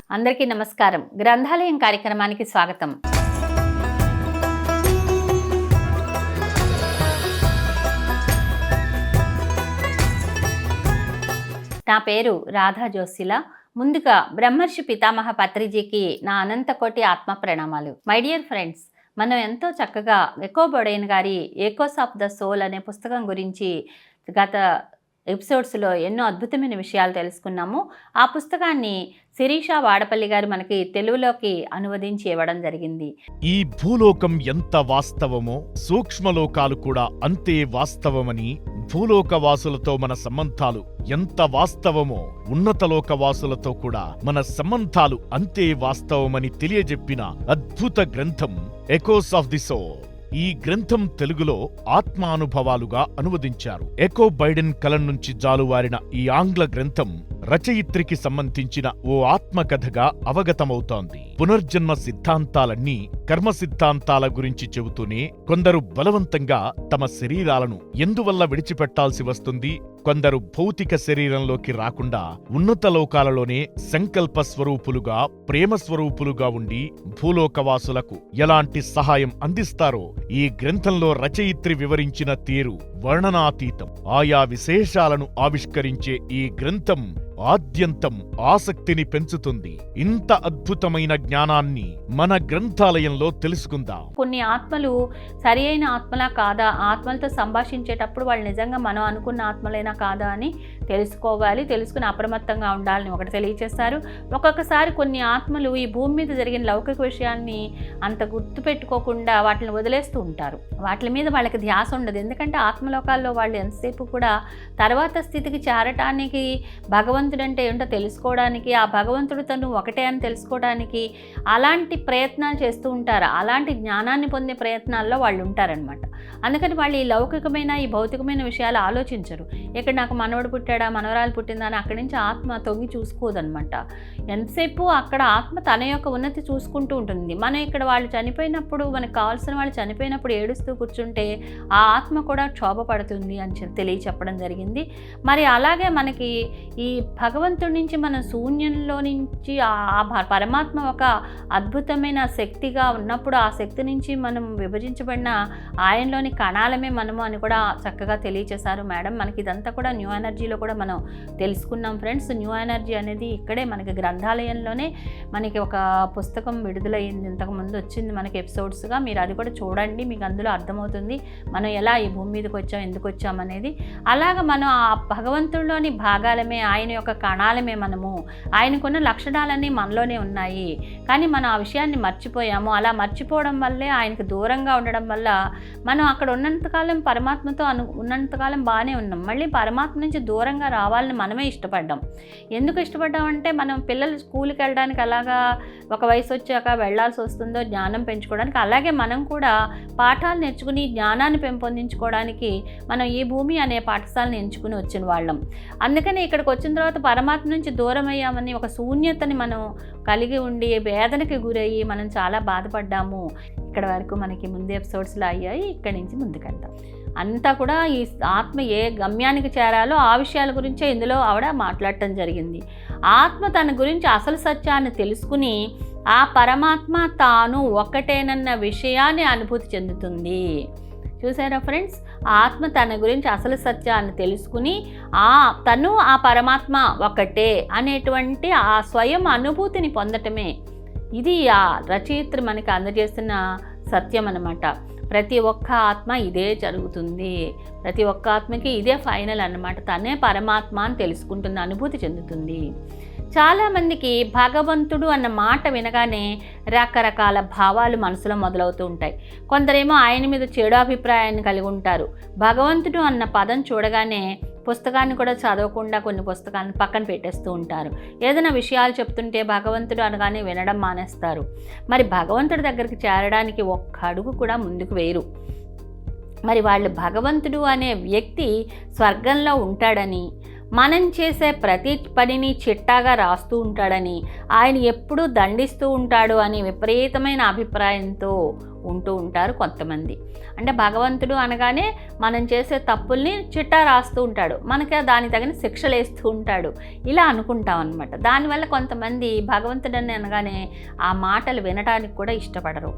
అందరికీ నమస్కారం. గ్రంథాలయం కార్యక్రమానికి స్వాగతం. నా పేరు రాధా జోసిల. ముందుగా బ్రహ్మర్షి పితామహ పత్రిజీకి నా అనంతకోటి ఆత్మ ప్రణామాలు. మై డియర్ ఫ్రెండ్స్, మనం ఎంతో చక్కగా ఎకో బొడెయిన్ గారి ఎకోస్ ఆఫ్ ద సోల్ అనే పుస్తకం గురించి గత ఎపిసోడ్స్లో ఎన్నో అద్భుతమైన విషయాలు తెలుసుకున్నాము. ఆ పుస్తకాన్ని శిరీష వాడపల్లి గారు మనకి తెలుగులోకి అనువదించి ఇవ్వడం జరిగింది. ఈ భూలోకం ఎంత వాస్తవమో సూక్ష్మలోకాలు కూడా అంతే వాస్తవమని, భూలోకవాసులతో మన సంబంధాలు ఎంత వాస్తవమో ఉన్నతలోకవాసులతో కూడా మన సంబంధాలు అంతే వాస్తవమని తెలియజెప్పిన అద్భుత గ్రంథం ఎకోస్ ఆఫ్ ది సోల్. ఈ గ్రంథం తెలుగులో ఆత్మానుభవాలుగా అనువదించారు. ఎకో బైడెన్ కలం నుంచి జాలువారిన ఈ ఆంగ్ల గ్రంథం రచయిత్రికి సంబంధించిన ఓ ఆత్మకథగా అవగతమవుతోంది. పునర్జన్మ సిద్ధాంతాలన్నీ కర్మ సిద్ధాంతాల గురించి చెబుతూనే కొందరు బలవంతంగా తమ శరీరాలను ఎందువల్ల విడిచిపెట్టాల్సి వస్తుంది, కొందరు భౌతిక శరీరంలోకి రాకుండా ఉన్నత లోకాలలోనే సంకల్ప స్వరూపులుగా, ప్రేమ స్వరూపులుగా ఉండి భూలోకవాసులకు ఎలాంటి సహాయం అందిస్తారో ఈ గ్రంథంలో రచయిత్రి వివరించిన తీరు వర్ణనాతీతం. ఆయా విశేషాలను ఆవిష్కరించే ఈ గ్రంథం ఆద్యంతం ఆసక్తిని పెంచుతుంది. ఇంత అద్భుతమైన జ్ఞానాన్ని మన గ్రంథాలయంలో తెలుసుకుందాం. కొన్ని ఆత్మలు సరి అయిన ఆత్మలా కాదా, ఆత్మలతో సంభాషించేటప్పుడు వాళ్ళు నిజంగా మనం అనుకున్న ఆత్మలైనా కాదా అని తెలుసుకోవాలి. తెలుసుకుని అప్రమత్తంగా ఉండాలని ఒకటి తెలియచేస్తారు. ఒక్కొక్కసారి కొన్ని ఆత్మలు ఈ భూమి మీద జరిగిన లౌకిక విషయాన్ని అంత గుర్తు పెట్టుకోకుండా వాటిని వదిలేస్తూ ఉంటారు. వాటి మీద వాళ్ళకి ధ్యాస ఉండదు. ఎందుకంటే ఆత్మలోకాల్లో వాళ్ళు ఎంతసేపు కూడా తర్వాత స్థితికి చేరటానికి, భగవంతుడంటే ఏంటో తెలుసుకోవడానికి, ఆ భగవంతుడు తను ఒకటే అని తెలుసుకోవడానికి అలాంటి ప్రయత్నాలు చేస్తూ ఉంటారు. అలాంటి జ్ఞానాన్ని పొందే ప్రయత్నాల్లో వాళ్ళు ఉంటారనమాట. అందుకని వాళ్ళు ఈ లౌకికమైన, ఈ భౌతికమైన విషయాలు ఆలోచించరు. ఇక్కడ నాకు మనవడు పుట్టాడా, మనవరాలు పుట్టిందా అని అక్కడి నుంచి ఆత్మ తొంగి చూసుకోదనమాట. ఎంతసేపు అక్కడ ఆత్మ తన యొక్క ఉన్నతి చూసుకుంటూ ఉంటుంది. మనం ఇక్కడ వాళ్ళు చనిపోయినప్పుడు, మనకు కావాల్సిన వాళ్ళు చనిపోయినప్పుడు ఏడుస్తూ కూర్చుంటే ఆ ఆత్మ కూడా క్షోభపడుతుంది అని తెలియచెప్పడం జరిగింది. మరి అలాగే మనకి ఈ భగవంతుడి నుంచి మనం శూన్యంలో నుంచి ఆ పరమాత్మ ఒక అద్భుతమైన శక్తిగా ఉన్నప్పుడు ఆ శక్తి నుంచి మనం విభజించబడిన ఆయనలోని కణాలమే మనము అని కూడా చక్కగా తెలియచేశారు మేడం. మనకి ఇదంతా కూడా న్యూ ఎనర్జీలో కూడా మనం తెలుసుకున్నాం ఫ్రెండ్స్. న్యూ ఎనర్జీ అనేది ఇక్కడే మనకి గ్రంథాలయంలోనే మనకి ఒక పుస్తకం విడుదలయ్యింది, ఇంతకుముందు వచ్చింది మనకి ఎపిసోడ్స్గా. మీరు అది కూడా చూడండి, మీకు అందులో అర్థమవుతుంది మనం ఎలా ఈ భూమి మీదకి వచ్చాం, ఎందుకు వచ్చామనేది. అలాగ మనం ఆ భగవంతుడిలోని భాగాలమే, ఆయన యొక్క కణాలమే మనము. ఆయనకున్న లక్షణాలన్నీ మనలోనే ఉన్నాయి. కానీ మనం ఆ విషయాన్ని మర్చిపోయాము. అలా మర్చిపోవడం వల్లే ఆయనకు దూరంగా ఉండడం వల్ల మనం అక్కడ ఉన్నంతకాలం పరమాత్మతో ఉన్నంతకాలం బాగానే ఉన్నాం. మళ్ళీ పరమాత్మ నుంచి దూరంగా రావాలని మనమే ఇష్టపడ్డాం. ఎందుకు ఇష్టపడ్డామంటే మనం పిల్లలు స్కూల్కి వెళ్ళడానికి అలాగా ఒక వయసు వచ్చాక వెళ్ళాల్సి వస్తుందో జ్ఞానం పెంచుకోవడానికి, అలాగే మనం కూడా పాఠాలు నేర్చుకుని జ్ఞానాన్ని పెంపొందించుకోవడానికి మనం ఈ భూమి అనే పాఠశాలను ఎంచుకుని వచ్చిన వాళ్ళం. అందుకని ఇక్కడికి వచ్చిన తర్వాత పరమాత్మ నుంచి దూరం అయ్యామని ఒక శూన్యతని మనం కలిగి ఉండి వేదనకి గురయ్యి మనం చాలా బాధపడ్డాము. ఇక్కడ వరకు మనకి ముందు ఎపిసోడ్స్లో అయ్యాయి. ఇక్కడి నుంచి ముందుకెళ్తాం. అంతా కూడా ఈ ఆత్మ ఏ గమ్యానికి చేరాలో ఆ విషయాల గురించే ఇందులో ఆవిడ మాట్లాడటం జరిగింది. ఆత్మ తన గురించి అసలు సత్యాన్ని తెలుసుకుని ఆ పరమాత్మ తాను ఒక్కటేనన్న విషయాన్ని అనుభూతి చెందుతుంది. చూసారా ఫ్రెండ్స్, ఆత్మ తన గురించి అసలు సత్యాన్ని తెలుసుకుని తను ఆ పరమాత్మ ఒకటే అనేటువంటి ఆ స్వయం అనుభూతిని పొందటమే ఇది ఆ రచయిత్రి మనకి అందజేస్తున్న సత్యం అన్నమాట. ప్రతి ఒక్క ఆత్మ ఇదే జరుగుతుంది. ప్రతి ఒక్క ఆత్మకి ఇదే ఫైనల్ అన్నమాట. తనే పరమాత్మ అని తెలుసుకుంటుంది, అనుభూతి చెందుతుంది. చాలామందికి భగవంతుడు అన్న మాట వినగానే రకరకాల భావాలు మనసులో మొదలవుతూ ఉంటాయి. కొందరేమో ఆయన మీద చెడు అభిప్రాయాన్ని కలిగి ఉంటారు. భగవంతుడు అన్న పదం చూడగానే పుస్తకాన్ని కూడా చదవకుండా కొన్ని పుస్తకాలను పక్కన పెట్టేస్తూ ఉంటారు. ఏదైనా విషయాలు చెప్తుంటే భగవంతుడు అనగానే వినడం మానేస్తారు. మరి భగవంతుడి దగ్గరికి చేరడానికి ఒక్క అడుగు కూడా ముందుకు వేయరు. మరి వాళ్ళు భగవంతుడు అనే వ్యక్తి స్వర్గంలో ఉంటాడని, మనం చేసే ప్రతి పనిని చిట్టాగా రాస్తూ ఉంటాడని, ఆయన ఎప్పుడూ దండిస్తూ ఉంటాడు అని విపరీతమైన అభిప్రాయంతో ఉంటూ ఉంటారు కొంతమంది. అంటే భగవంతుడు అనగానే మనం చేసే తప్పుల్ని చిట్టా రాస్తూ ఉంటాడు, మనకి దానికి తగిన శిక్షలు వేస్తూ ఉంటాడు, ఇలా అనుకుంటాం అనమాట. దానివల్ల కొంతమంది భగవంతుడని అనగానే ఆ మాటలు వినడానికి కూడా ఇష్టపడరు.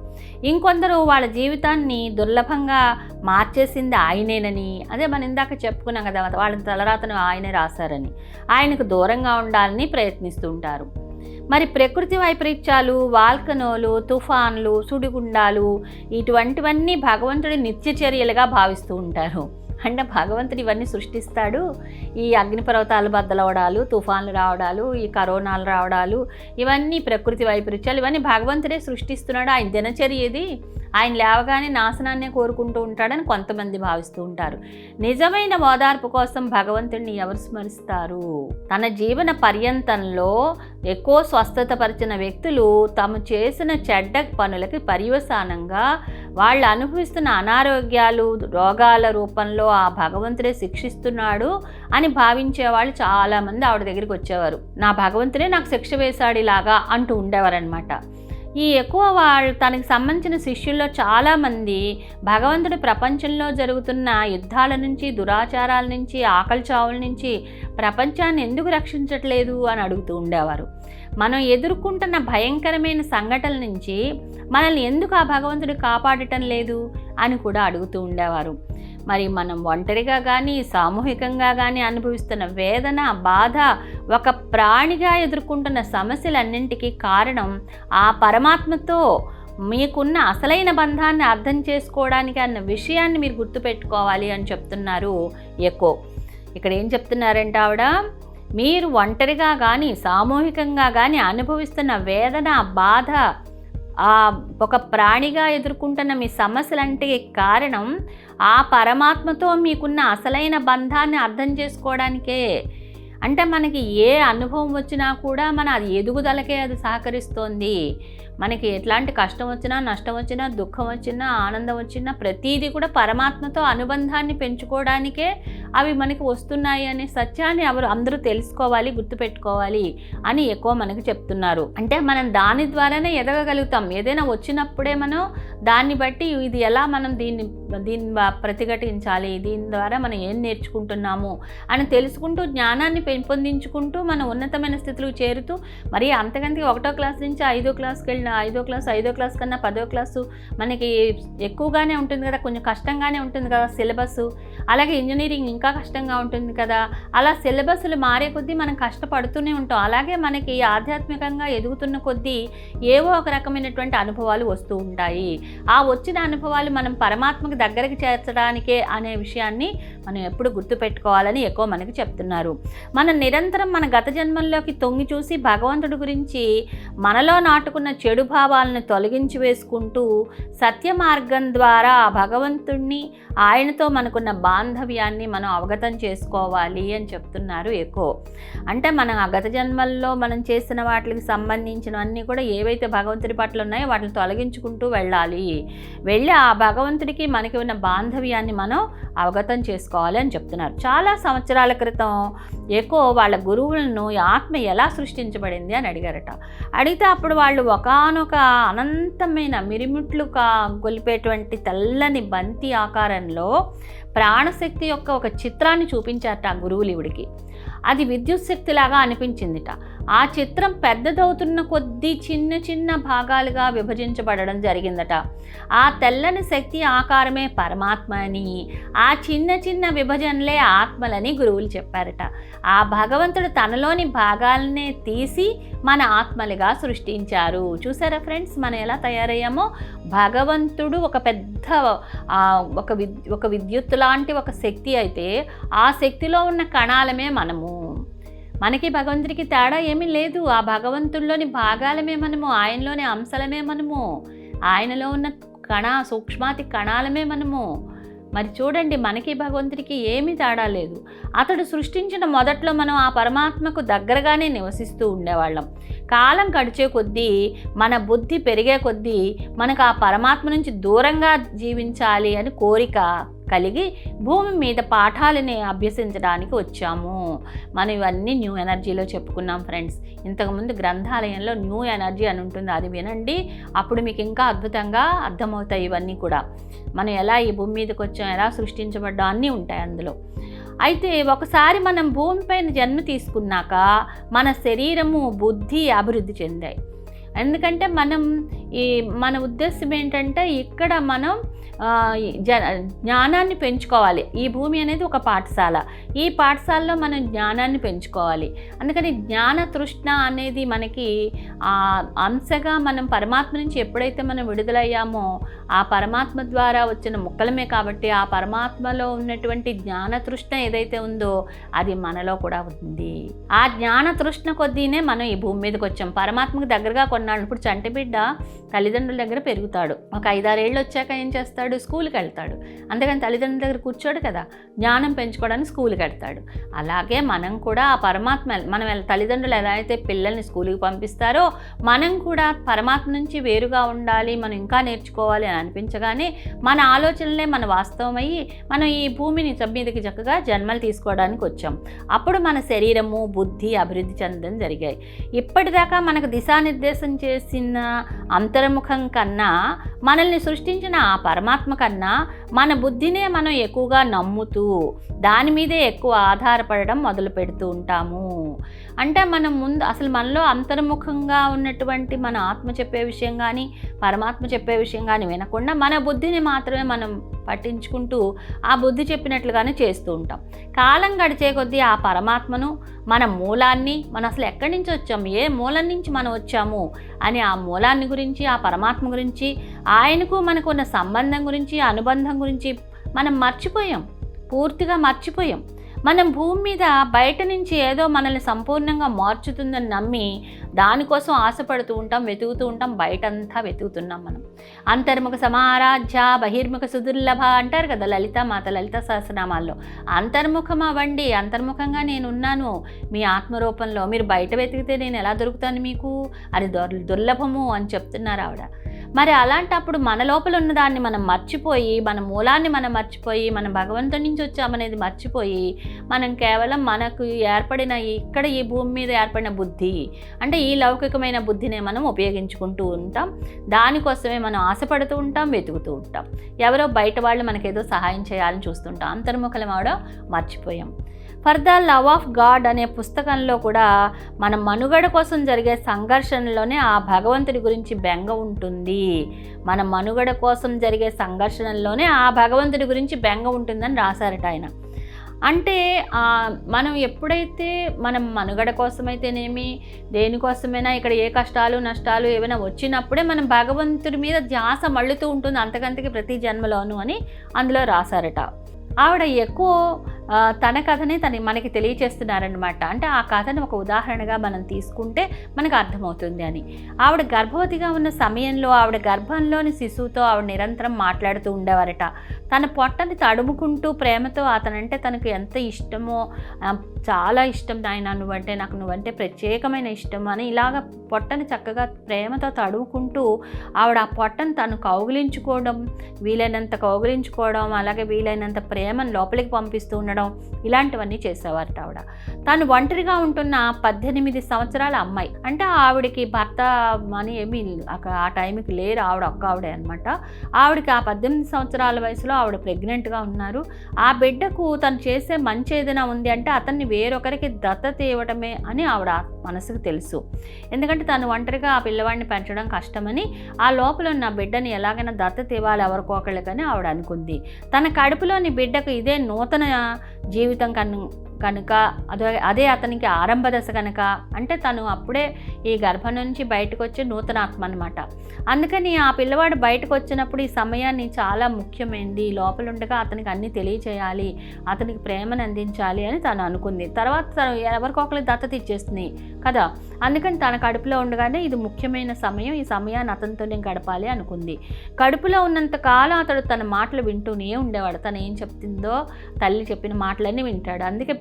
ఇంకొందరు వాళ్ళ జీవితాన్ని దుర్లభంగా మార్చేసింది ఆయనేనని, అదే మనం ఇందాక చెప్పుకున్నాం కదా, వాళ్ళ తలరాతను ఆయనే రాశారని, ఆయనకు దూరంగా ఉండాలని ప్రయత్నిస్తూ ఉంటారు. మరి ప్రకృతి వైపరీత్యాలు, వాల్కనోలు, తుఫాన్లు, సుడిగుండాలు ఇటువంటివన్నీ భగవంతుడి నిత్య చర్యలుగా భావిస్తూ ఉంటారు. అంటే భగవంతుడు ఇవన్నీ సృష్టిస్తాడు, ఈ అగ్నిపర్వతాలు బద్దలవడాలు, తుఫాన్లు రావడాలు, ఈ కరోనాలు రావడాలు, ఇవన్నీ ప్రకృతి వైపరీత్యాలు, ఇవన్నీ భగవంతుడే సృష్టిస్తున్నాడు, ఆయన దినచర్య ఇది, ఆయన లేవగానే నాశనాన్నే కోరుకుంటూ ఉంటాడని కొంతమంది భావిస్తూ ఉంటారు. నిజమైన ఓదార్పు కోసం భగవంతుడిని ఎవరు స్మరిస్తారు? తన జీవన పర్యంతంలో ఎక్కువ స్వస్థత పరిచిన వ్యక్తులు తాము చేసిన చెడ్డ పనులకి పర్యవసానంగా వాళ్ళు అనుభవిస్తున్న అనారోగ్యాలు, రోగాల రూపంలో ఆ భగవంతుడే శిక్షిస్తున్నాడు అని భావించేవాళ్ళు చాలామంది ఆవిడ దగ్గరికి వచ్చేవారు. నా భగవంతుడే నాకు శిక్ష వేశాడు ఇలాగా అంటూ ఉండేవారనమాట. ఈ ఎక్కువ వాళ్ళు తనకి సంబంధించిన శిష్యుల్లో చాలామంది భగవంతుడు ప్రపంచంలో జరుగుతున్న యుద్ధాల నుంచి, దురాచారాల నుంచి, ఆకలి చావుల నుంచి ప్రపంచాన్ని ఎందుకు రక్షించట్లేదు అని అడుగుతూ ఉండేవారు. మనం ఎదుర్కొంటున్న భయంకరమైన సంఘటనల నుంచి మనల్ని ఎందుకు ఆ భగవంతుడు కాపాడటం లేదు అని కూడా అడుగుతూ ఉండేవారు. మరి మనం ఒంటరిగా కానీ సామూహికంగా కానీ అనుభవిస్తున్న వేదన, బాధ, ఒక ప్రాణిగా ఎదుర్కొంటున్న సమస్యలన్నింటికీ కారణం ఆ పరమాత్మతో మీకున్న అసలైన బంధాన్ని అర్థం చేసుకోవడానికి అన్న విషయాన్ని మీరు గుర్తుపెట్టుకోవాలి అని చెప్తున్నారు ఎకో. ఇక్కడ ఏం చెప్తున్నారంటే ఆవిడ, మీరు ఒంటరిగా కానీ సామూహికంగా కానీ అనుభవిస్తున్న వేదన, బాధ, ఒక ప్రాణిగా ఎదుర్కొంటున్న మీ సమస్యలంటే కారణం ఆ పరమాత్మతో మీకున్న అసలైన బంధాన్ని అర్థం చేసుకోవడానికే. అంటే మనకి ఏ అనుభవం వచ్చినా కూడా మన అది ఎదుగుదలకే అది సహకరిస్తోంది. మనకి ఎట్లాంటి కష్టం వచ్చినా, నష్టం వచ్చినా, దుఃఖం వచ్చినా, ఆనందం వచ్చినా ప్రతీది కూడా పరమాత్మతో అనుబంధాన్ని పెంచుకోవడానికే అవి మనకి వస్తున్నాయి అనే సత్యాన్ని అందరూ తెలుసుకోవాలి, గుర్తుపెట్టుకోవాలి అని ఎక్కువ మనకి చెప్తున్నారు. అంటే మనం దాని ద్వారానే ఎదగగలుగుతాం. ఏదైనా వచ్చినప్పుడే మనం దాన్ని బట్టి ఇది ఎలా మనం దీన్ని ప్రతిఘటించాలి, దీని ద్వారా మనం ఏం నేర్చుకుంటున్నాము అని తెలుసుకుంటూ జ్ఞానాన్ని పెంపొందించుకుంటూ మనం ఉన్నతమైన స్థితిలో చేరుతూ, మరి అంతకంటే 1వ క్లాస్ నుంచి 5వ క్లాస్కి వెళ్ళిన 5వ క్లాస్ కన్నా 10వ క్లాసు మనకి ఎక్కువగానే ఉంటుంది కదా, కొంచెం కష్టంగానే ఉంటుంది కదా సిలబస్. అలాగే ఇంజనీరింగ్ ఇంకా కష్టంగా ఉంటుంది కదా. అలా సిలబస్లు మారే కొద్దీ మనం కష్టపడుతూనే ఉంటాం. అలాగే మనకి ఆధ్యాత్మికంగా ఎదుగుతున్న కొద్దీ ఏవో ఒక రకమైనటువంటి అనుభవాలు వస్తూ ఉంటాయి. ఆ వచ్చిన అనుభవాలు మనం పరమాత్మకి దగ్గరికి చేర్చడానికే అనే విషయాన్ని మనం ఎప్పుడు గుర్తుపెట్టుకోవాలని ఎక్కువ మనకి చెప్తున్నారు. మనం నిరంతరం మన గత జన్మల్లోకి తొంగి చూసి భగవంతుడి గురించి మనలో నాటుకున్న చెడు భావాలను తొలగించి వేసుకుంటూ సత్య మార్గం ద్వారా ఆ భగవంతుణ్ణి, ఆయనతో మనకున్న బాంధవ్యాన్ని మనం అవగతం చేసుకోవాలి అని చెప్తున్నారు ఎక్కువ. అంటే మనం ఆ గత జన్మల్లో మనం చేసిన వాటికి సంబంధించినవన్నీ కూడా ఏవైతే భగవంతుడి పట్ల ఉన్నాయో వాటిని తొలగించుకుంటూ వెళ్ళాలి. వెళ్ళి ఆ భగవంతుడికి మనకి ఉన్న బాంధవ్యాన్ని మనం అవగతం చేసుకోవాలి అని చెప్తున్నారు. చాలా సంవత్సరాల క్రితం ఎక్కువ వాళ్ళ గురువులను ఆత్మ ఎలా సృష్టించబడింది అని అడిగారట. అడిగితే అప్పుడు వాళ్ళు ఒకానొక అనంతమైన మిరిమిట్లు గొలిపేటువంటి తెల్లని బంతి ఆకారంలో ప్రాణశక్తి యొక్క ఒక చిత్రాన్ని చూపించారట ఆ గురువులు ఈవిడికి. అది విద్యుత్ శక్తిలాగా అనిపించిందిట. ఆ చిత్రం పెద్దదవుతున్న కొద్దీ చిన్న చిన్న భాగాలుగా విభజించబడడం జరిగిందట. ఆ తెల్లని శక్తి ఆకారమే పరమాత్మ అని, ఆ చిన్న చిన్న విభజనలే ఆత్మలని గురువులు చెప్పారట. ఆ భగవంతుడు తనలోని భాగాలనే తీసి మన ఆత్మలుగా సృష్టించారు. చూసారా ఫ్రెండ్స్, మనం ఎలా తయారయ్యామో? భగవంతుడు ఒక పెద్ద ఒక విద్యుత్ లాంటి ఒక శక్తి అయితే ఆ శక్తిలో ఉన్న కణాలమే మనము. మనకి భగవంతుడికి తేడా ఏమీ లేదు. ఆ భగవంతుల్లోని భాగాలమే మనము, ఆయనలోని అంశలమే మనము, ఆయనలో ఉన్న సూక్ష్మాతి కణాలమే మనము. మరి చూడండి, మనకి భగవంతుడికి ఏమీ తేడా లేదు. అతడు సృష్టించిన మొదట్లో మనం ఆ పరమాత్మకు దగ్గరగానే నివసిస్తూ ఉండేవాళ్ళం. కాలం గడిచే కొద్దీ, మన బుద్ధి పెరిగే కొద్దీ మనకు ఆ పరమాత్మ నుంచి దూరంగా జీవించాలి అని కోరిక కలిగి భూమి మీద పాఠాలని అభ్యసించడానికి వచ్చాము. మనం ఇవన్నీ న్యూ ఎనర్జీలో చెప్పుకున్నాం ఫ్రెండ్స్. ఇంతకుముందు గ్రంథాలయంలో న్యూ ఎనర్జీ అని ఉంటుంది, అది వినండి, అప్పుడు మీకు ఇంకా అద్భుతంగా అర్థమవుతాయి ఇవన్నీ కూడా. మనం ఎలా ఈ భూమి మీదకి వచ్చాం, ఎలా సృష్టించబడ్డాం అన్నీ ఉంటాయి అందులో. అయితే ఒకసారి మనం భూమిపైన జన్మ తీసుకున్నాక మన శరీరము, బుద్ధి అభివృద్ధి చెందాయి. ఎందుకంటే మన ఉద్దేశం ఏంటంటే ఇక్కడ మనం జ్ఞానాన్ని పెంచుకోవాలి. ఈ భూమి అనేది ఒక పాఠశాల, ఈ పాఠశాలలో మనం జ్ఞానాన్ని పెంచుకోవాలి. అందుకని జ్ఞాన తృష్ణ అనేది మనకి అంశగా మనం పరమాత్మ నుంచి ఎప్పుడైతే మనం విడుదలయ్యామో ఆ పరమాత్మ ద్వారా వచ్చిన ముక్కలమే కాబట్టి ఆ పరమాత్మలో ఉన్నటువంటి జ్ఞాన తృష్ణ ఏదైతే ఉందో అది మనలో కూడా ఉంది. ఆ జ్ఞాన తృష్ణ కొద్దీనే మనం ఈ భూమి మీదకి వచ్చాం. పరమాత్మకు దగ్గరగా కొన్నాళ్ళు. ఇప్పుడు చంటి బిడ్డ తల్లిదండ్రుల దగ్గర పెరుగుతాడు, ఒక 5-6 ఏళ్ళు వచ్చాక ఏం చేస్తాడు, స్కూల్కి వెళ్తాడు. అంతేగాని తల్లిదండ్రుల దగ్గర కూర్చోడు కదా, జ్ఞానం పెంచుకోవడానికి స్కూల్కి వెళ్తాడు. అలాగే మనం కూడా ఆ పరమాత్మ, మనం తల్లిదండ్రులు ఎలా అయితే పిల్లల్ని స్కూల్కి పంపిస్తారో మనం కూడా పరమాత్మ నుంచి వేరుగా ఉండాలి, మనం ఇంకా నేర్చుకోవాలి అని అనిపించగానే మన ఆలోచనలే మన వాస్తవమయ్యి మనం ఈ భూమిని మీదకి చక్కగా జన్మలు తీసుకోవడానికి వచ్చాం. అప్పుడు మన శరీరము, బుద్ధి అభివృద్ధి చెందడం జరిగాయి. ఇప్పటిదాకా మనకు దిశానిర్దేశం చేసిన అంతర్ముఖం కన్నా మనల్ని సృష్టించిన ఆ పరమాత్మ కన్నా మన బుద్ధినే మనం ఎక్కువగా నమ్ముతూ దాని మీదే ఎక్కువ ఆధారపడడం మొదలు పెడుతూ ఉంటాము. అంటే మనం ముందు అసలు మనలో అంతర్ముఖంగా ఉన్నటువంటి మన ఆత్మ చెప్పే విషయం కానీ పరమాత్మ చెప్పే విషయం కానీ వినకుండా మన బుద్ధిని మాత్రమే మనం పట్టించుకుంటూ ఆ బుద్ధి చెప్పినట్లుగానే చేస్తూ ఉంటాం. కాలం గడిచే కొద్దీ ఆ పరమాత్మను, మన మూలాన్ని, మనం అసలు ఎక్కడి నుంచి వచ్చాము, ఏ మూలం నుంచి మనం వచ్చాము అని ఆ మూలాన్ని గురించి, ఆ పరమాత్మ గురించి, ఆయనకు మనకు ఉన్న సంబంధం గురించి, అనుబంధం గురించి మనం మర్చిపోయాం, పూర్తిగా మర్చిపోయాం. మనం భూమి మీద బయట నుంచి ఏదో మనల్ని సంపూర్ణంగా మార్చుతుందని నమ్మి దానికోసం ఆశపడుతూ ఉంటాం, వెతుకుతూ ఉంటాం, బయటంతా వెతుకుతున్నాం మనం. అంతర్ముఖ సమారాధ్య బహిర్ముఖ సుదుర్లభ అంటారు కదా లలిత సహస్రనామాల్లో. అంతర్ముఖం అవ్వండి, అంతర్ముఖంగా నేనున్నాను మీ ఆత్మరూపంలో, మీరు బయట వెతికితే నేను ఎలా దొరుకుతాను మీకు, అది దుర్లభము అని చెప్తున్నారు ఆవిడ. మరి అలాంటప్పుడు మన లోపల ఉన్న దాన్ని మనం మర్చిపోయి, మన మూలాన్ని మనం మర్చిపోయి, మనం భగవంతుడి నుంచి వచ్చామనేది మర్చిపోయి మనం కేవలం మనకు ఏర్పడిన ఇక్కడ ఈ భూమి మీద ఏర్పడిన బుద్ధి అంటే ఈ లౌకికమైన బుద్ధినే మనం ఉపయోగించుకుంటూ ఉంటాం. దానికోసమే మనం ఆశపడుతూ ఉంటాం, వెతుకుతూ ఉంటాం. ఎవరో బయట వాళ్ళు మనకేదో సహాయం చేయాలని చూస్తుంటాం. అంతర్ముఖలం అవడం మర్చిపోయాం. For the love of God అనే పుస్తకంలో కూడా మన మనుగడ కోసం జరిగే సంఘర్షణలోనే ఆ భగవంతుడి గురించి బెంగ ఉంటుంది. మన మనుగడ కోసం జరిగే సంఘర్షణలోనే ఆ భగవంతుడి గురించి బెంగ ఉంటుందని రాశారట ఆయన. అంటే మనం ఎప్పుడైతే మనం మనుగడ కోసమైతేనేమి దేనికోసమైనా ఇక్కడ ఏ కష్టాలు నష్టాలు ఏమైనా వచ్చినప్పుడే మనం భగవంతుడి మీద ధ్యాస మళ్ళుతూ ఉంటుంది అంతకంతకి ప్రతి జన్మలోనూ అని అందులో రాశారట. ఆవిడ ఎక్కువ తన కథని మనకి తెలియచేస్తున్నారనమాట. అంటే ఆ కథను ఒక ఉదాహరణగా మనం తీసుకుంటే మనకు అర్థమవుతుంది అని. ఆవిడ గర్భవతిగా ఉన్న సమయంలో ఆవిడ గర్భంలోని శిశువుతో ఆవిడ నిరంతరం మాట్లాడుతూ ఉండేవారట. తన పొట్టని తడుముకుంటూ ప్రేమతో అతనంటే తనకు ఎంత ఇష్టమో, చాలా ఇష్టం నాయన, నువ్వంటే ప్రత్యేకమైన ఇష్టం అని ఇలాగ పొట్టని చక్కగా ప్రేమతో తడుముకుంటూ ఆవిడ ఆ పొట్టను తను కౌగిలించుకోవడం, వీలైనంత కౌగిలించుకోవడం, అలాగే వీలైనంత ప్రేమను లోపలికి పంపిస్తూ ఉండడం, ఇలాంటివన్నీ చేసేవారట ఆవిడ. తాను ఒంటరిగా ఉంటున్న 18 సంవత్సరాల అమ్మాయి. అంటే ఆవిడకి భర్త అని ఏమీ ఆ టైంకి లేరు, ఆవిడే అనమాట. ఆవిడకి ఆ 18 సంవత్సరాల వయసులో ఆవిడ ప్రెగ్నెంట్గా ఉన్నారు. ఆ బిడ్డకు తను చేసే మంచి ఏదైనా ఉంది అంటే అతన్ని వేరొకరికి దత్తత ఇవ్వడమే అని ఆవిడ మనసుకు తెలుసు. ఎందుకంటే తను ఒంటరిగా ఆ పిల్లవాడిని పెంచడం కష్టమని ఆ లోపల ఉన్న బిడ్డని ఎలాగైనా దత్తత ఇవ్వాలి ఎవరికొకళ్ళకని ఆవిడ అనుకుంది. తన కడుపులోని బిడ్డకు ఇదే నూతన జీవితం కనుక అదే అతనికి ఆరంభ దశ కనుక, అంటే తను అప్పుడే ఈ గర్భం నుంచి బయటకు వచ్చే నూతన ఆత్మ అనమాట. అందుకని ఆ పిల్లవాడు బయటకు వచ్చినప్పుడు ఈ సమయాన్ని చాలా ముఖ్యమైనది, లోపల ఉండగా అతనికి అన్నీ తెలియచేయాలి, అతనికి ప్రేమను అందించాలి అని తను అనుకుంది. తర్వాత తను ఎవరికొకరికి దత్తత ఇచ్చేస్తుంది కదా, అందుకని తన కడుపులో ఉండగానే ఇది ముఖ్యమైన సమయం, ఈ సమయాన్ని అతనితోనే గడపాలి అనుకుంది. కడుపులో ఉన్నంత కాలం అతడు తన మాటలు వింటూనే ఉండేవాడు. తను ఏం చెప్తుందో తల్లి చెప్పిన మాటలన్నీ వింటాడు. అందుకే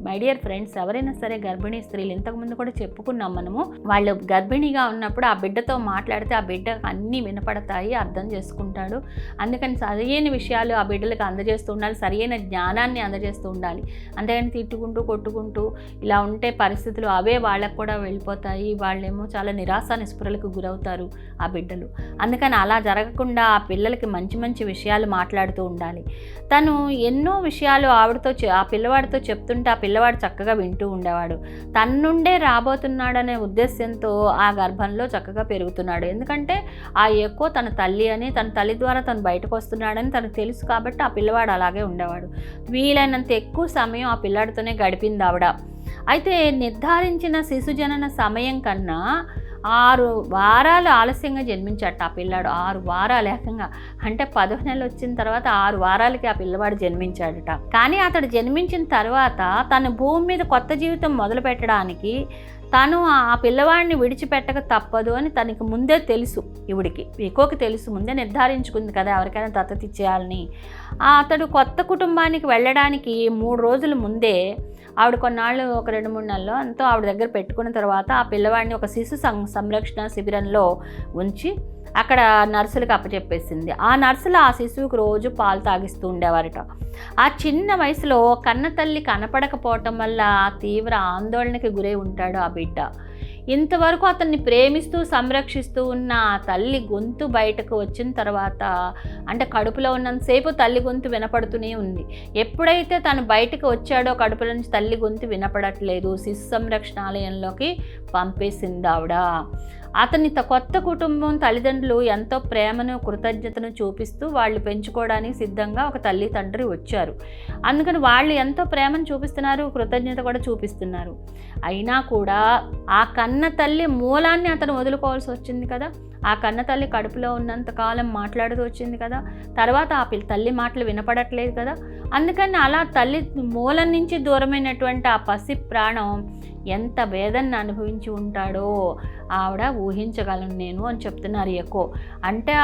మై డియర్ ఫ్రెండ్స్, ఎవరైనా సరే గర్భిణీ స్త్రీలు, ఇంతకుముందు కూడా చెప్పుకున్నాం మనము, వాళ్ళు గర్భిణీగా ఉన్నప్పుడు ఆ బిడ్డతో మాట్లాడితే ఆ బిడ్డ అన్నీ వినపడతాయి, అర్థం చేసుకుంటాడు. అందుకని సరైన విషయాలు ఆ బిడ్డలకు అందజేస్తూ ఉండాలి, సరైన జ్ఞానాన్ని అందజేస్తూ ఉండాలి. అంతేగాని తిట్టుకుంటూ కొట్టుకుంటూ ఇలా ఉంటే పరిస్థితులు అవే వాళ్ళకు కూడా వెళ్ళిపోతాయి. వాళ్ళేమో చాలా నిరాశ నిస్పృహలకు గురవుతారు ఆ బిడ్డలు. అందుకని అలా జరగకుండా ఆ పిల్లలకి మంచి మంచి విషయాలు మాట్లాడుతూ ఉండాలి. తను ఎన్నో విషయాలు ఆ పిల్లవాడితో చెప్తుంటే ఆ పిల్లవాడు చక్కగా వింటూ ఉండేవాడు. తన నుండే రాబోతున్నాడనే ఉద్దేశంతో ఆ గర్భంలో చక్కగా పెరుగుతున్నాడు. ఎందుకంటే ఆ ఎక్కువ తన తల్లి అని, తన తల్లి ద్వారా తను బయటకు వస్తున్నాడని తనకు తెలుసు. కాబట్టి ఆ పిల్లవాడు అలాగే ఉండేవాడు. వీలైనంత ఎక్కువ సమయం ఆ పిల్లాడితోనే గడిపింది ఆవిడ. అయితే నిర్ధారించిన శిశుజనన సమయం కన్నా 6 వారాలు ఆలస్యంగా జన్మించాట ఆ పిల్లాడు. 6 వారాలు ఏకంగా, అంటే 10వ నెల వచ్చిన తర్వాత 6 వారాలకి ఆ పిల్లవాడు జన్మించాడట. కానీ అతడు జన్మించిన తర్వాత తను భూమి మీద కొత్త జీవితం మొదలు పెట్టడానికి తను ఆ పిల్లవాడిని విడిచిపెట్టక తప్పదు అని తనకి ముందే తెలుసు. ఎక్కువకి తెలుసు, ముందే నిర్ధారించుకుంది కదా ఎవరికైనా దత్తత ఇచ్చేయాలని. అతడు కొత్త కుటుంబానికి వెళ్ళడానికి 3 రోజుల ముందే ఆవిడ కొన్నాళ్ళు, ఒక 2-3 నెలలు అంతా ఆవిడ దగ్గర పెట్టుకున్న తర్వాత ఆ పిల్లవాడిని ఒక శిశు సంరక్షణ శిబిరంలో ఉంచి అక్కడ నర్సులకు అప్పచెప్పేసింది. ఆ నర్సులు ఆ శిశువుకి రోజు పాలు తాగిస్తూ ఉండేవారట. ఆ చిన్న వయసులో కన్న తల్లి కనపడకపోవటం వల్ల తీవ్ర ఆందోళనకి గురై ఉంటాడు ఆ బిడ్డ. ఇంతవరకు అతన్ని ప్రేమిస్తూ సంరక్షిస్తూ ఉన్న ఆ తల్లి గొంతు బయటకు వచ్చిన తర్వాత, అంటే కడుపులో ఉన్నంతసేపు తల్లి గొంతు వినపడుతూనే ఉంది. ఎప్పుడైతే తను బయటకు వచ్చాడో కడుపులో నుంచి తల్లి గొంతు వినపడట్లేదు. శిశు సంరక్షణాలయంలోకి పంపేసింది ఆవిడ. అతని కొత్త కుటుంబం తల్లిదండ్రులు ఎంతో ప్రేమను కృతజ్ఞతను చూపిస్తూ వాళ్ళు పెంచుకోవడానికి సిద్ధంగా ఒక తల్లి తండ్రి వచ్చారు. అందుకని వాళ్ళు ఎంతో ప్రేమను చూపిస్తున్నారు, కృతజ్ఞత కూడా చూపిస్తున్నారు. అయినా కూడా ఆ కన్న తల్లి మూలాన్ని అతను వదులుకోవాల్సి వచ్చింది కదా. ఆ కన్న తల్లి కడుపులో ఉన్నంతకాలం మాట్లాడుతూ వచ్చింది కదా. తర్వాత ఆ తల్లి మాటలు వినపడట్లేదు కదా. అందుకని అలా తల్లి మూలం నుంచి దూరమైనటువంటి ఆ పసి ప్రాణం ఎంత వేదన అనుభవించి ఉంటాడో ఆవిడ ఊహించగలను నేను అని చెప్తున్నారు ఎక్కువ. అంటే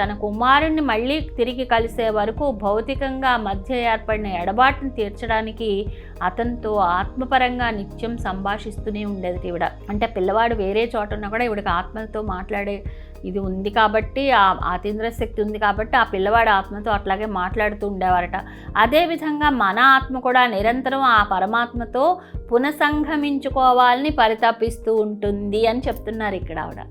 తన కుమారుణ్ణి మళ్ళీ తిరిగి కలిసే వరకు భౌతికంగా మధ్య ఏర్పడిన ఎడబాటును తీర్చడానికి అతనితో ఆత్మపరంగా నిత్యం సంభాషిస్తూనే ఉండేది ఈవిడ. అంటే పిల్లవాడు వేరే చోట ఉన్నా కూడా ఈవిడకి ఆత్మతో మాట్లాడే ఇది ఉంది కాబట్టి, ఆ అతీంద్ర శక్తి ఉంది కాబట్టి ఆ పిల్లవాడి ఆత్మతో అట్లాగే మాట్లాడుతూ ఉండేవారట. అదేవిధంగా మన ఆత్మ కూడా నిరంతరం ఆ పరమాత్మతో పునఃసంగమించుకోవాలని పరితపిస్తూ ఉంటుంది అని చెప్తున్నారు ఇక్కడ ఆవిడ.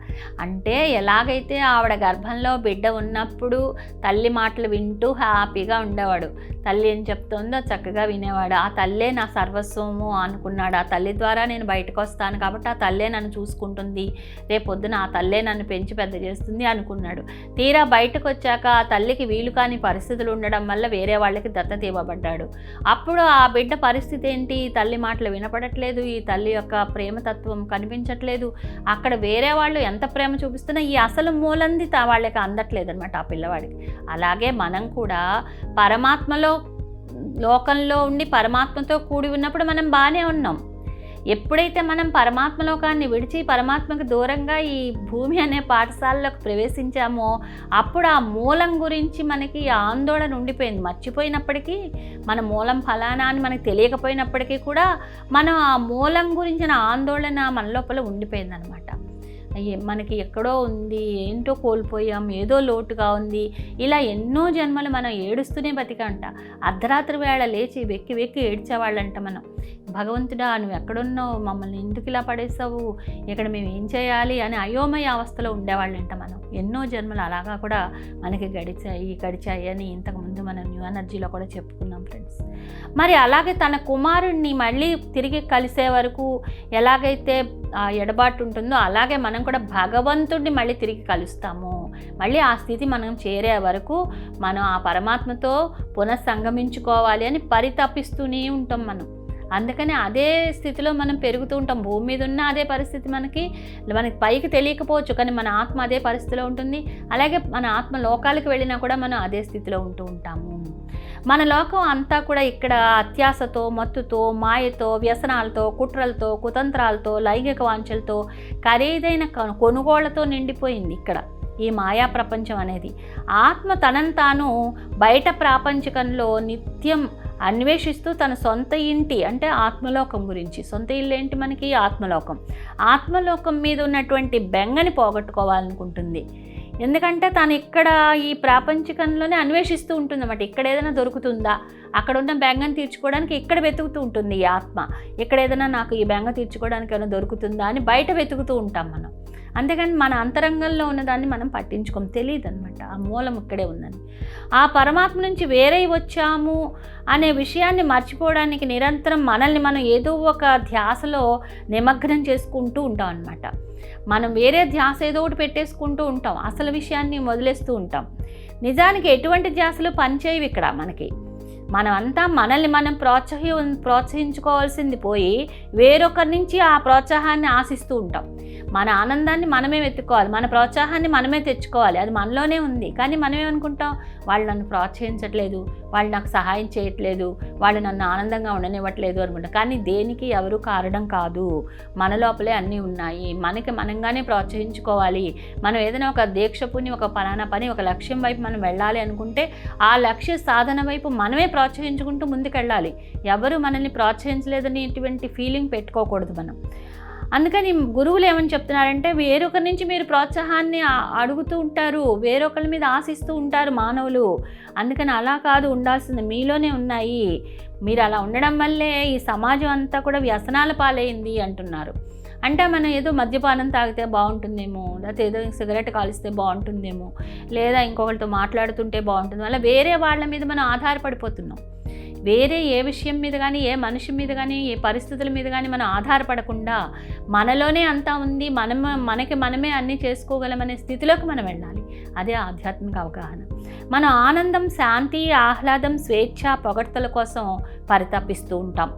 అంటే ఎలాగైతే ఆవిడ గర్భంలో బిడ్డ ఉన్నప్పుడు తల్లి మాటలు వింటూ హ్యాపీగా ఉండేవాడు, తల్లి ఏం చెప్తుందో చక్కగా వినేవాడు. ఆ తల్లే నా సర్వస్వము అనుకున్నాడు. ఆ తల్లి ద్వారా నేను బయటకు వస్తాను కాబట్టి ఆ తల్లే నన్ను చూసుకుంటుంది, రేపొద్దున ఆ తల్లే నన్ను పెంచి పెద్ద చేస్తుంది అనుకున్నాడు. తీరా బయటకు వచ్చాక ఆ తల్లికి వీలు కాని పరిస్థితులు ఉండడం వల్ల వేరే వాళ్ళకి దత్తత ఇవ్వబడ్డాడు. అప్పుడు ఆ బిడ్డ పరిస్థితి ఏంటి? తల్లి మాటలు వినపడట్లేదు, ఈ తల్లి యొక్క ప్రేమతత్వం కనిపించట్లేదు. అక్కడ వేరే వాళ్ళు ఎంత ప్రేమ చూపిస్తున్నా ఈ అసలు మూలంది వాళ్ళకి అందట్లేదు అనమాట ఆ పిల్లవాడికి. అలాగే మనం కూడా లోకంలో ఉండి పరమాత్మతో కూడి ఉన్నప్పుడు మనం బాగానే ఉన్నాం. ఎప్పుడైతే మనం పరమాత్మలోకాన్ని విడిచి పరమాత్మకు దూరంగా ఈ భూమి అనే పాఠశాలలోకి ప్రవేశించామో అప్పుడు ఆ మూలం గురించి మనకి ఆందోళన ఉండిపోయింది. మర్చిపోయినప్పటికీ, మన మూలం ఫలానా అని మనకు తెలియకపోయినప్పటికీ కూడా మనం ఆ మూలం గురించిన ఆందోళన మన లోపల ఉండిపోయింది అనమాట. మనకి ఎక్కడో ఉంది, ఏంటో కోల్పోయాం, ఏదో లోటుగా ఉంది, ఇలా ఎన్నో జన్మలు మనం ఏడుస్తూనే బతికంట. అర్ధరాత్రి వేళ లేచి వెక్కి వెక్కి ఏడ్చేవాళ్ళంట మనం. భగవంతుడా నువ్వు ఎక్కడున్నావు, మమ్మల్ని ఎందుకు ఇలా పడేసావు, ఇక్కడ మేము ఏం చేయాలి అని అయోమయ అవస్థలో ఉండేవాళ్ళంట మనం. ఎన్నో జన్మలు అలాగా కూడా మనకి గడిచాయి అని ఇంతకుముందు మనం న్యూ ఎనర్జీలో కూడా చెప్పుకున్నాం ఫ్రెండ్స్. మరి అలాగే తన కుమారుణ్ణి మళ్ళీ తిరిగి కలిసే వరకు ఎలాగైతే ఆ ఎడబాటు ఉంటుందో అలాగే మనం కూడా భగవంతుడిని మళ్ళీ తిరిగి కలుస్తాము. మళ్ళీ ఆ స్థితి మనం చేరే వరకు మనం ఆ పరమాత్మతో పునఃసంగమించుకోవాలి అని పరితపిస్తూనే ఉంటాం మనం. అందుకని అదే స్థితిలో మనం పెరుగుతూ ఉంటాం. భూమి మీద ఉన్న అదే పరిస్థితి మనకి పైకి తెలియకపోవచ్చు, కానీ మన ఆత్మ అదే పరిస్థితిలో ఉంటుంది. అలాగే మన ఆత్మ లోకాలకు వెళ్ళినా కూడా మనం అదే స్థితిలో ఉంటూ ఉంటాము. మన లోకం అంతా కూడా ఇక్కడ అత్యాశతో, మత్తుతో, మాయతో, వ్యసనాలతో, కుట్రలతో, కుతంత్రాలతో, లైంగిక వాంఛలతో, ఖరీదైన కొనుగోళ్లతో నిండిపోయింది ఇక్కడ ఈ మాయా ప్రపంచం అనేది. ఆత్మ తనను తాను బయట ప్రాపంచికంలో నిత్యం అన్వేషిస్తూ తన సొంత ఇంటి అంటే ఆత్మలోకం గురించి, సొంత ఇల్లు ఏంటి మనకి ఆత్మలోకం, ఆత్మలోకం మీద ఉన్నటువంటి బెంగని పోగొట్టుకోవాలనుకుంటుంది. ఎందుకంటే తను ఇక్కడ ఈ ప్రాపంచికంలోనే అన్వేషిస్తూ ఉంటుంది అన్నమాట. ఇక్కడ ఏదైనా దొరుకుతుందా, అక్కడ ఉన్న బెంగను తీర్చుకోవడానికి ఇక్కడ వెతుకుతూ ఉంటుంది ఈ ఆత్మ. ఇక్కడ ఏదైనా నాకు ఈ బెంగ తీర్చుకోవడానికి ఏమైనా దొరుకుతుందా అని బయట వెతుకుతూ ఉంటాం మనం. అంతేగాని మన అంతరంగంలో ఉన్నదాన్ని మనం పట్టించుకోం, తెలియదు అనమాట ఆ మూలం ఇక్కడే ఉందని. ఆ పరమాత్మ నుంచి వేరే వచ్చాము అనే విషయాన్ని మర్చిపోవడానికి నిరంతరం మనల్ని మనం ఏదో ఒక ధ్యాసలో నిమగ్నం చేసుకుంటూ ఉంటాం అనమాట. మనం వేరే ధ్యాస ఏదో ఒకటి పెట్టేసుకుంటూ ఉంటాం, అసలు విషయాన్ని వదిలేస్తూ ఉంటాం. నిజానికి ఎటువంటి ధ్యాసలు పనిచేయవు ఇక్కడ మనకి. మనం అంతా మనల్ని మనం ప్రోత్సహించుకోవాల్సింది పోయి వేరొకరి నుంచి ఆ ప్రోత్సాహాన్ని ఆశిస్తూ ఉంటాం. మన ఆనందాన్ని మనమే వెతుక్కోవాలి, మన ప్రోత్సాహాన్ని మనమే తెచ్చుకోవాలి, అది మనలోనే ఉంది. కానీ మనం ఏమనుకుంటాం, వాళ్ళు నన్ను ప్రోత్సహించట్లేదు, వాళ్ళు నాకు సహాయం చేయట్లేదు, వాళ్ళు నన్ను ఆనందంగా ఉండనివ్వట్లేదు అనుకుంటాం. కానీ దేనికి ఎవరు కారణం కాదు, మన లోపలే అన్నీ ఉన్నాయి. మనకి మనంగానే ప్రోత్సహించుకోవాలి. మనం ఏదైనా ఒక దీక్ష పుని ఒక పలానా పని ఒక లక్ష్యం వైపు మనం వెళ్ళాలి అనుకుంటే ఆ లక్ష్య సాధన వైపు మనమే ప్రోత్సహించుకుంటూ ముందుకెళ్ళాలి. ఎవరు మనల్ని ప్రోత్సహించలేదనేటువంటి ఫీలింగ్ పెట్టుకోకూడదు మనం. అందుకని గురువులు ఏమని చెప్తున్నారంటే, వేరొకరి నుంచి మీరు ప్రోత్సాహాన్ని అడుగుతూ ఉంటారు, వేరొకరి మీద ఆశిస్తూ ఉంటారు మానవులు. అందుకని అలా కాదు ఉండాల్సింది, మీలోనే ఉన్నాయి. మీరు అలా ఉండడం వల్లే ఈ సమాజం అంతా కూడా వ్యసనాల పాలైంది అంటున్నారు. అంటే మనం ఏదో మద్యపానం తాగితే బాగుంటుందేమో, లేకపోతే ఏదో సిగరెట్ కాలిస్తే బాగుంటుందేమో, లేదా ఇంకొకరితో మాట్లాడుతుంటే బాగుంటుంది, అలా వేరే వాళ్ళ మీద మనం ఆధారపడిపోతున్నాం. వేరే ఏ విషయం మీద కానీ, ఏ మనిషి మీద కానీ, ఏ పరిస్థితుల మీద కానీ మనం ఆధారపడకుండా మనలోనే అంతా ఉంది, మనకి మనమే అన్నీ చేసుకోగలమనే స్థితిలోకి మనం వెళ్ళాలి. అదే ఆధ్యాత్మిక అవగాహన. మన ఆనందం, శాంతి, ఆహ్లాదం, స్వేచ్ఛ, పొగడ్తల కోసం పరితపిస్తూ ఉంటాం.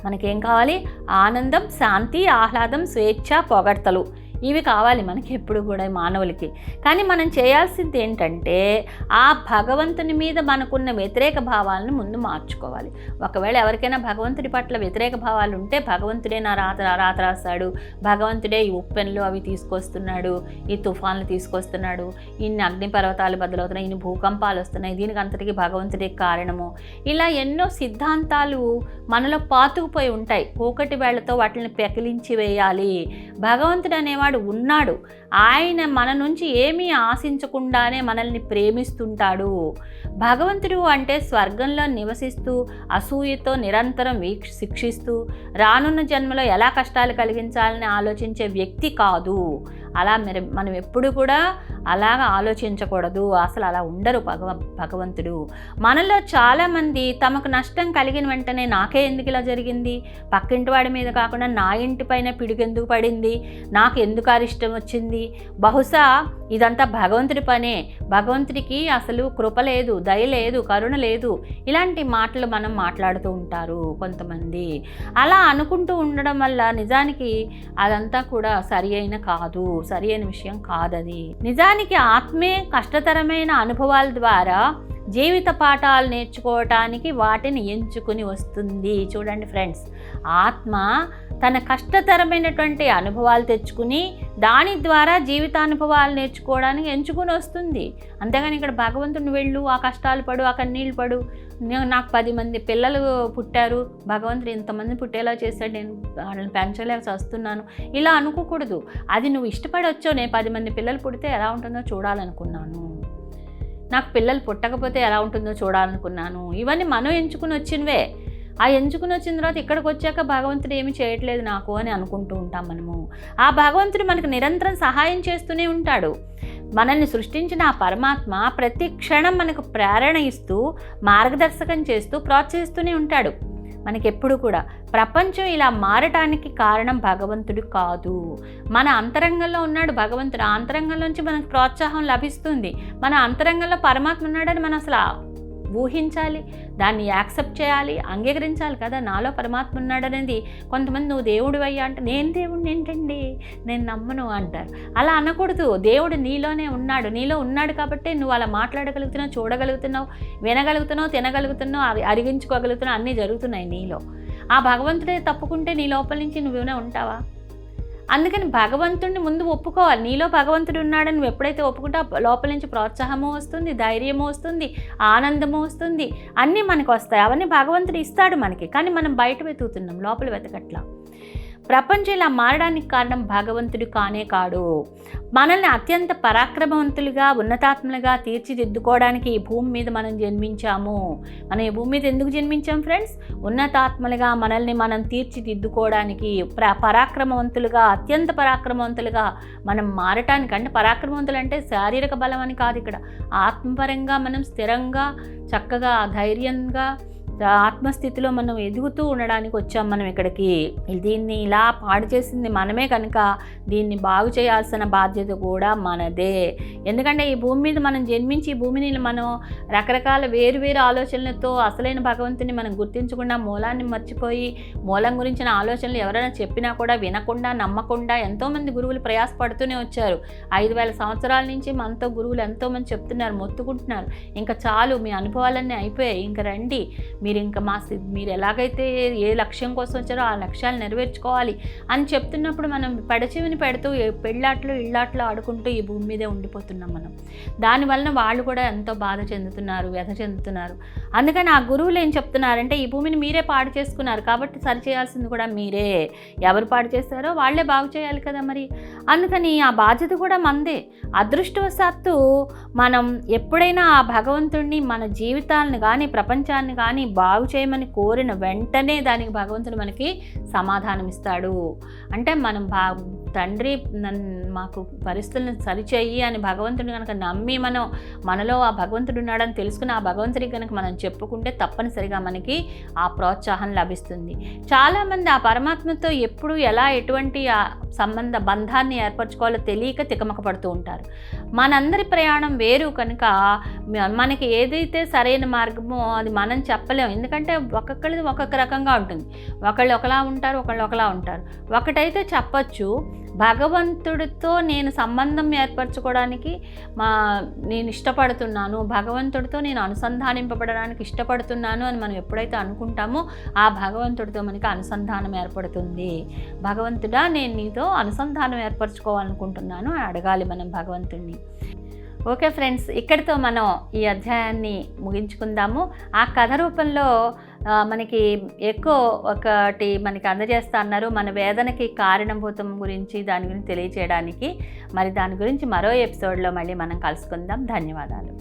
మనకేం కావాలి? ఆనందం, శాంతి, ఆహ్లాదం, స్వేచ్ఛ, పొగడ్తలు, ఇవి కావాలి మనకి ఎప్పుడు కూడా మానవులకి. కానీ మనం చేయాల్సింది ఏంటంటే ఆ భగవంతుని మీద మనకున్న వ్యతిరేక భావాలను ముందు మార్చుకోవాలి. ఒకవేళ ఎవరికైనా భగవంతుడి పట్ల వ్యతిరేక భావాలు ఉంటే, భగవంతుడే నా రాత రాస్తాడు, భగవంతుడే ఈ ఉప్పెన్లు అవి తీసుకొస్తున్నాడు, ఈ తుఫాన్లు తీసుకొస్తున్నాడు, ఇన్ని అగ్నిపర్వతాలు బదులవుతున్నాయి, ఇన్ని భూకంపాలు వస్తున్నాయి, దీనికి అంతటికీ భగవంతుడే కారణము, ఇలా ఎన్నో సిద్ధాంతాలు మనలో పాతుకుపోయి ఉంటాయి. కూకటి వేళ్లతో వాటిని పెకిలించి వేయాలి. భగవంతుడు అనేవాడు ఉన్నాడు. ఆయన మన నుంచి ఏమీ ఆశించకుండానే మనల్ని ప్రేమిస్తుంటాడు. భగవంతుడు అంటే స్వర్గంలో నివసిస్తూ అసూయతో నిరంతరం శిక్షిస్తూ రానున్న జన్మలో ఎలా కష్టాలు కలిగించాలని ఆలోచించే వ్యక్తి కాదు. అలా మనం ఎప్పుడు కూడా అలాగా ఆలోచించకూడదు. అసలు అలా ఉండరు భగవంతుడు. మనలో చాలామంది తమకు నష్టం కలిగిన వెంటనే నాకే ఎందుకు ఇలా జరిగింది, పక్కింటి వాడి మీద కాకుండా నా ఇంటి పైన పిడుగెందుకు పడింది, నాకు ఎందుకు అరిష్టం వచ్చింది, బహుశా ఇదంతా భగవంతుడి పనే, భగవంతుడికి అసలు కృప లేదు, దయ లేదు, కరుణ లేదు, ఇలాంటి మాటలు మనం మాట్లాడుతూ ఉంటారు కొంతమంది. అలా అనుకుంటూ ఉండడం వల్ల నిజానికి అదంతా కూడా సరి అయిన విషయం కాదది. నిజానికి ఆత్మే కష్టతరమైన అనుభవాల ద్వారా జీవిత పాఠాలు నేర్చుకోవటానికి వాటిని ఎంచుకుని వస్తుంది. చూడండి ఫ్రెండ్స్, ఆత్మ తన కష్టతరమైనటువంటి అనుభవాలు తెచ్చుకుని దాని ద్వారా జీవితానుభవాలు నేర్చుకోవడానికి ఎంచుకుని వస్తుంది. అంతేగాని ఇక్కడ భగవంతుని వెళ్ళు, ఆ కష్టాలు పడు, ఆ కన్నీళ్ళు పడు, నాకు 10 మంది పిల్లలు పుట్టారు, భగవంతుడు ఇంతమంది పుట్టేలా చేశాడు, నేను వాళ్ళని పెంచలేక వస్తున్నాను, ఇలా అనుకోకూడదు. అది నువ్వు ఇష్టపడి వచ్చావు, నేను 10 మంది పిల్లలు పుడితే ఎలా ఉంటుందో చూడాలనుకున్నాను, నాకు పిల్లలు పుట్టకపోతే ఎలా ఉంటుందో చూడాలనుకున్నాను. ఇవన్నీ మనం ఎంచుకుని వచ్చినవే. ఆ ఎంచుకుని వచ్చిన తర్వాత ఇక్కడికి వచ్చాక భగవంతుడు ఏమి చేయట్లేదు నాకు అని అనుకుంటూ ఉంటాం మనము. ఆ భగవంతుడు మనకు నిరంతరం సహాయం చేస్తూనే ఉంటాడు. మనల్ని సృష్టించిన ఆ పరమాత్మ ప్రతి క్షణం మనకు ప్రేరణ ఇస్తూ, మార్గదర్శకం చేస్తూ, ప్రోత్సహిస్తూనే ఉంటాడు. మనకెప్పుడు కూడా ప్రపంచం ఇలా మారటానికి కారణం భగవంతుడు కాదు, మన అంతరంగంలో ఉన్నాడు భగవంతుడు. ఆ అంతరంగంలోంచి మనకు ప్రోత్సాహం లభిస్తుంది. మన అంతరంగంలో పరమాత్మ ఉన్నాడని మనం అసలు ఊహించాలి, దాన్ని యాక్సెప్ట్ చేయాలి, అంగీకరించాలి కదా. నాలో పరమాత్మ ఉన్నాడనేది. కొంతమంది నువ్వు దేవుడు అయ్యా అంటే, నేను దేవుడిని ఏంటండి, నేను నమ్మను అంటారు. అలా అనకూడదు. దేవుడు నీలోనే ఉన్నాడు. నీలో ఉన్నాడు కాబట్టి నువ్వు అలా మాట్లాడగలుగుతున్నావు, చూడగలుగుతున్నావు, వినగలుగుతున్నావు, తినగలుగుతున్నావు, అరిగించుకోగలుగుతున్నావు, అన్నీ జరుగుతున్నాయి నీలో. ఆ భగవంతుడే తప్పుకుంటే నీ లోపల నుంచి నువ్వేమైనా ఉంటావా? అందుకని భగవంతుడిని ముందు ఒప్పుకోవాలి. నీలో భగవంతుడు ఉన్నాడని నువ్వు ఎప్పుడైతే ఒప్పుకుంటా లోపల నుంచి ప్రోత్సాహము వస్తుంది, ధైర్యము వస్తుంది, ఆనందము వస్తుంది, అన్నీ మనకు వస్తాయి. అవన్నీ భగవంతుడు ఇస్తాడు మనకి. కానీ మనం బయట వెతుకుతున్నాం, లోపల వెతకట్లా. ప్రపంచం ఇలా మారడానికి కారణం భగవంతుడు కానే కాడు. మనల్ని అత్యంత పరాక్రమవంతులుగా, ఉన్నతాత్మలుగా తీర్చిదిద్దుకోవడానికి ఈ భూమి మీద మనం జన్మించాము. మనం ఈ భూమి మీద ఎందుకు జన్మించాం ఫ్రెండ్స్? ఉన్నతాత్మలుగా మనల్ని మనం తీర్చిదిద్దుకోవడానికి, పరాక్రమవంతులుగా, అత్యంత పరాక్రమవంతులుగా మనం మారటానికి. అంటే పరాక్రమవంతులు అంటే శారీరక బలం అని కాదు, ఇక్కడ ఆత్మపరంగా మనం స్థిరంగా, చక్కగా, ధైర్యంగా, ఆత్మస్థితిలో మనం ఎదుగుతూ ఉండడానికి వచ్చాం మనం ఇక్కడికి. దీన్ని ఇలా పాడు చేసింది మనమే కనుక దీన్ని బాగు చేయాల్సిన బాధ్యత కూడా మనదే. ఎందుకంటే ఈ భూమి మీద మనం జన్మించి ఈ భూమిని మనం రకరకాల వేరు ఆలోచనలతో అసలైన భగవంతుని మనం గుర్తించకుండా, మూలాన్ని మర్చిపోయి, మూలం గురించిన ఆలోచనలు ఎవరైనా చెప్పినా కూడా వినకుండా, నమ్మకుండా ఎంతోమంది గురువులు ప్రయాసపడుతూనే వచ్చారు. 5000 సంవత్సరాల నుంచి మనతో గురువులు ఎంతోమంది చెప్తున్నారు, మొత్తుకుంటున్నారు, ఇంకా చాలు మీ అనుభవాలన్నీ అయిపోయాయి, ఇంకా రండి, మీరు ఎలాగైతే ఏ లక్ష్యం కోసం వచ్చారో ఆ లక్ష్యాలు నెరవేర్చుకోవాలి అని చెప్తున్నప్పుడు మనం పెడచెవిని పెడుతూ పెళ్ళాట్లు ఇళ్ళాట్లు ఆడుకుంటూ ఈ భూమి మీదే ఉండిపోతున్నాం మనం. దానివల్ల వాళ్ళు కూడా ఎంతో బాధ చెందుతున్నారు, వ్యధ చెందుతున్నారు. అందుకని ఆ గురువులు ఏం చెప్తున్నారంటే, ఈ భూమిని మీరే పాడు చేసుకున్నారు కాబట్టి సరిచేయాల్సింది కూడా మీరే. ఎవరు పాడు చేస్తారో వాళ్ళే బాగు చేయాలి కదా మరి. అందుకని ఆ బాధ్యత కూడా మనదే. అదృష్టవశాత్తు మనం ఎప్పుడైనా ఆ భగవంతుడిని మన జీవితాలను కానీ, ప్రపంచాన్ని కానీ బాగు చేయమని కోరిన వెంటనే దానికి భగవంతుడు మనకి సమాధానం ఇస్తాడు. అంటే మనం తండ్రి మాకు పరిస్థితులను సరిచేయి అని భగవంతుడిని కనుక నమ్మి మనలో ఆ భగవంతుడు ఉన్నాడని తెలుసుకుని ఆ భగవంతుడికి కనుక మనం చెప్పుకుంటే తప్పనిసరిగా మనకి ఆ ప్రోత్సాహం లభిస్తుంది. చాలామంది ఆ పరమాత్మతో ఎప్పుడు ఎలా ఎటువంటి బంధాన్ని ఏర్పరచుకోవాలో తెలియక తికమక పడుతూ ఉంటారు. మనందరి ప్రయాణం వేరు కనుక మనకి ఏదైతే సరైన మార్గమో అది మనం చెప్పలేము. ఎందుకంటే ఒక్కొక్కరిది ఒక్కొక్క రకంగా ఉంటుంది. ఒకళ్ళు ఒకలా ఉంటారు, ఒకళ్ళు ఒకలా ఉంటారు. ఒకటైతే చెప్పచ్చు, భగవంతుడితో నేను సంబంధం ఏర్పరచుకోవడానికి నేను ఇష్టపడుతున్నాను, భగవంతుడితో నేను అనుసంధానింపబడడానికి ఇష్టపడుతున్నాను అని మనం ఎప్పుడైతే అనుకుంటామో ఆ భగవంతుడితో మనకి అనుసంధానం ఏర్పడుతుంది. భగవంతుడా నేను నీతో అనుసంధానం ఏర్పరచుకోవాలనుకుంటున్నాను అని అడగాలి మనం భగవంతుడిని. ఓకే ఫ్రెండ్స్, ఇక్కడితో మనం ఈ అధ్యాయాన్ని ముగించుకుందాము. ఆ కథ రూపంలో మనకి ఎక్కువ ఒకటి మనకి అందజేస్తా అన్నారు, మన వేదనకి కారణభూతం గురించి, దాని గురించి తెలియచేయడానికి. మరి దాని గురించి మరో ఎపిసోడ్లో మళ్ళీ మనం కలుసుకుందాం. ధన్యవాదాలు.